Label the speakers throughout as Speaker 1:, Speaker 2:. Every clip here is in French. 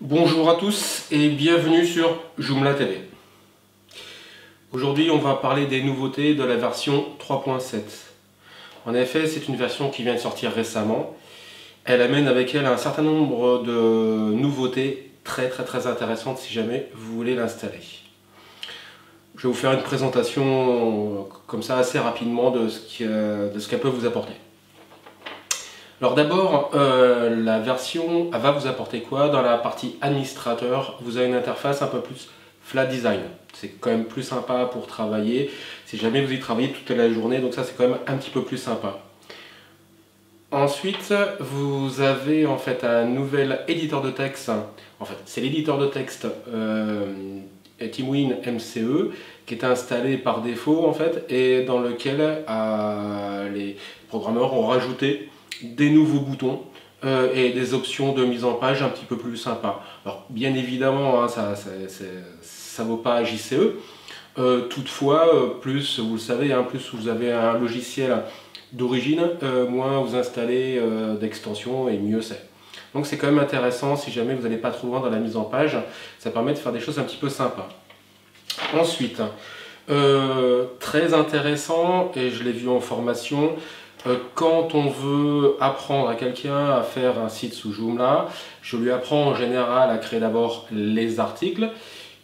Speaker 1: Bonjour à tous et bienvenue sur Joomla TV. Aujourd'hui on va parler des nouveautés de la version 3.7. En effet, c'est une version qui vient de sortir récemment. Elle amène avec elle un certain nombre de nouveautés très intéressantes si jamais vous voulez l'installer. Je vais vous faire une présentation comme ça assez rapidement de ce qu'elle peut vous apporter. Alors d'abord, la version elle va vous apporter quoi? Dans la partie administrateur, vous avez une interface un peu plus flat design. C'est quand même plus sympa pour travailler, si jamais vous y travaillez toute la journée, donc ça c'est quand même un petit peu plus sympa. Ensuite, vous avez en fait un nouvel éditeur de texte. En fait, c'est l'éditeur de texte TeamWin MCE qui est installé par défaut en fait et dans lequel les programmeurs ont rajouté des nouveaux boutons et des options de mise en page un petit peu plus sympas. Alors bien évidemment, hein, ça vaut pas JCE. Toutefois, plus vous le savez, hein, plus vous avez un logiciel d'origine, moins vous installez d'extensions et mieux c'est. Donc c'est quand même intéressant si jamais vous n'allez pas trop loin dans la mise en page, ça permet de faire des choses un petit peu sympas. Ensuite, très intéressant, et je l'ai vu en formation, quand on veut apprendre à quelqu'un à faire un site sous Joomla, je lui apprends en général à créer d'abord les articles,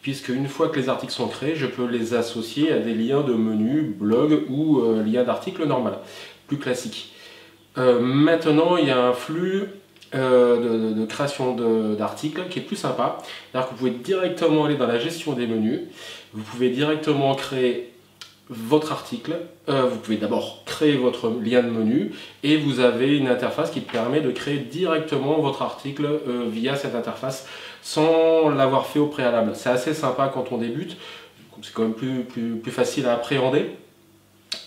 Speaker 1: puisque une fois que les articles sont créés, je peux les associer à des liens de menu, blog ou liens d'articles normal, plus classique. Maintenant, il y a un flux de création d'articles qui est plus sympa. C'est-à-dire que vous pouvez directement aller dans la gestion des menus, vous pouvez directement créer votre article, vous pouvez d'abord créer votre lien de menu et vous avez une interface qui permet de créer directement votre article via cette interface sans l'avoir fait au préalable. C'est assez sympa quand on débute, c'est quand même plus facile à appréhender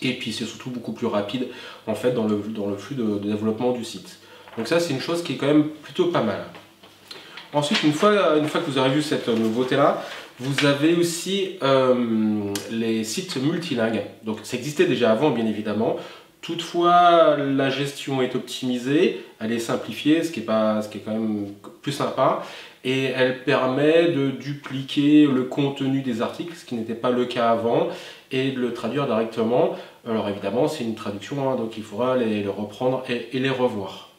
Speaker 1: et puis c'est surtout beaucoup plus rapide en fait dans le flux de développement du site. Donc ça c'est une chose qui est quand même plutôt pas mal. Ensuite, une fois que vous avez vu cette nouveauté là, vous avez aussi les sites multilingues. Donc ça existait déjà avant bien évidemment. Toutefois, la gestion est optimisée, elle est simplifiée, ce qui est quand même plus sympa. Et elle permet de dupliquer le contenu des articles, ce qui n'était pas le cas avant, et de le traduire directement. Alors évidemment, c'est une traduction, hein, donc il faudra les reprendre et les revoir.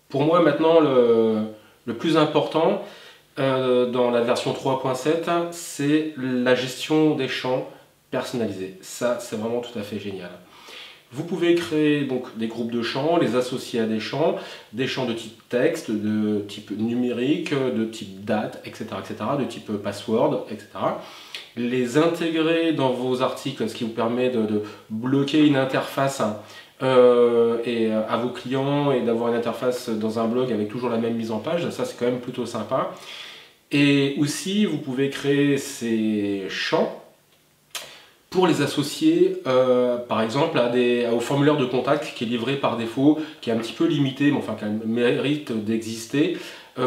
Speaker 1: Pour moi maintenant, le plus important dans la version 3.7, c'est la gestion des champs personnalisés. Ça, c'est vraiment tout à fait génial. Vous pouvez créer donc des groupes de champs, les associer à des champs de type texte, de type numérique, de type date, etc., de type password, etc. Les intégrer dans vos articles, ce qui vous permet de bloquer une interface à vos clients et d'avoir une interface dans un blog avec toujours la même mise en page. Ça, c'est quand même plutôt sympa. Et aussi, vous pouvez créer ces champs pour les associer par exemple au formulaire de contact qui est livré par défaut, qui est un petit peu limité, mais enfin qui mérite d'exister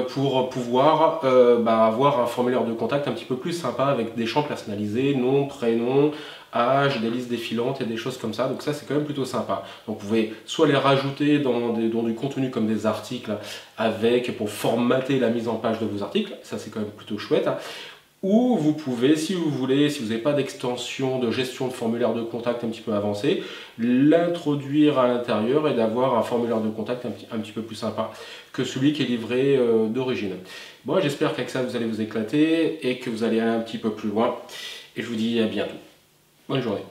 Speaker 1: pour pouvoir avoir un formulaire de contact un petit peu plus sympa avec des champs personnalisés, nom, prénom, âge, des listes défilantes et des choses comme ça. Donc ça c'est quand même plutôt sympa. Donc vous pouvez soit les rajouter dans du contenu comme des articles pour formater la mise en page de vos articles, ça c'est quand même plutôt chouette. Ou vous pouvez, si vous voulez, si vous n'avez pas d'extension de gestion de formulaire de contact un petit peu avancé, l'introduire à l'intérieur et d'avoir un formulaire de contact un petit peu plus sympa que celui qui est livré d'origine. Bon, j'espère qu'avec ça vous allez vous éclater et que vous allez aller un petit peu plus loin. Et je vous dis à bientôt. Bonne journée.